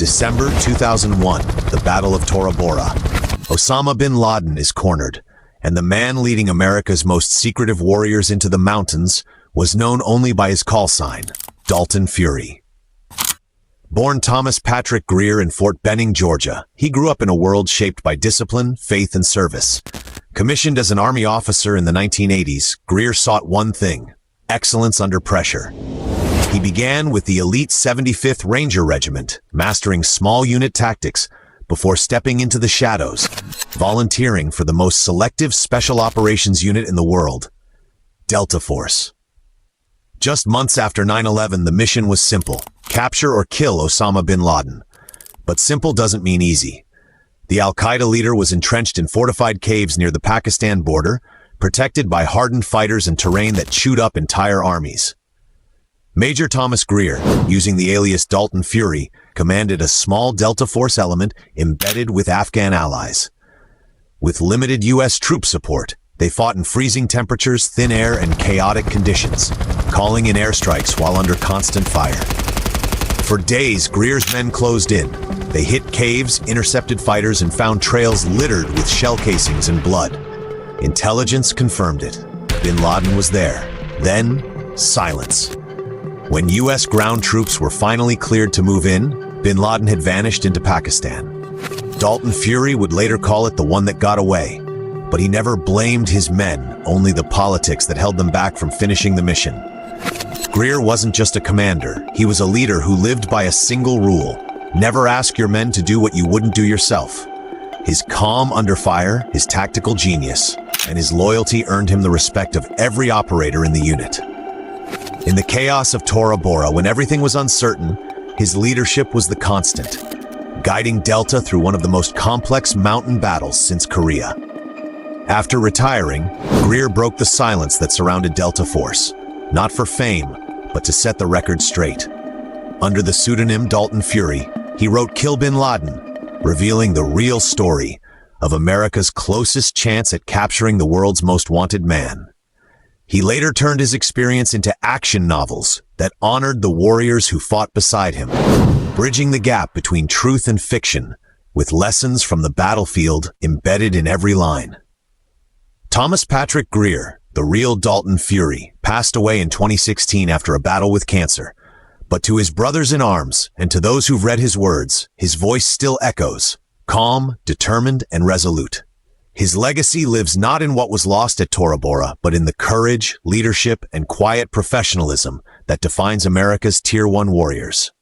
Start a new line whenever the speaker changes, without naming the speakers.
December 2001, the Battle of Tora Bora. Osama bin Laden is cornered, and the man leading America's most secretive warriors into the mountains was known only by his call sign, Dalton Fury. Born Thomas Patrick Greer in Fort Benning, Georgia, he grew up in a world shaped by discipline, faith, and service. Commissioned as an Army officer in the 1980s, Greer sought one thing: excellence under pressure. He began with the elite 75th Ranger Regiment, mastering small unit tactics before stepping into the shadows, volunteering for the most selective special operations unit in the world, Delta Force. Just months after 9/11, the mission was simple: capture or kill Osama bin Laden. But simple doesn't mean easy. The Al-Qaeda leader was entrenched in fortified caves near the Pakistan border, protected by hardened fighters and terrain that chewed up entire armies. Major Thomas Greer, using the alias Dalton Fury, commanded a small Delta Force element embedded with Afghan allies. With limited U.S. troop support, they fought in freezing temperatures, thin air, and chaotic conditions, calling in airstrikes while under constant fire. For days, Greer's men closed in. They hit caves, intercepted fighters, and found trails littered with shell casings and blood. Intelligence confirmed it. Bin Laden was there. Then, silence. When U.S. ground troops were finally cleared to move in, bin Laden had vanished into Pakistan. Dalton Fury would later call it the one that got away, but he never blamed his men, only the politics that held them back from finishing the mission. Greer wasn't just a commander, he was a leader who lived by a single rule: never ask your men to do what you wouldn't do yourself. His calm under fire, his tactical genius, and his loyalty earned him the respect of every operator in the unit. In the chaos of Tora Bora, when everything was uncertain, his leadership was the constant, guiding Delta through one of the most complex mountain battles since Korea. After retiring, Greer broke the silence that surrounded Delta Force, not for fame, but to set the record straight. Under the pseudonym Dalton Fury, he wrote Kill Bin Laden, revealing the real story of America's closest chance at capturing the world's most wanted man. He later turned his experience into action novels that honored the warriors who fought beside him, bridging the gap between truth and fiction, with lessons from the battlefield embedded in every line. Thomas Patrick Greer, the real Dalton Fury, passed away in 2016 after a battle with cancer. But to his brothers in arms, and to those who've read his words, his voice still echoes, calm, determined, and resolute. His legacy lives not in what was lost at Tora Bora, but in the courage, leadership, and quiet professionalism that defines America's Tier 1 warriors.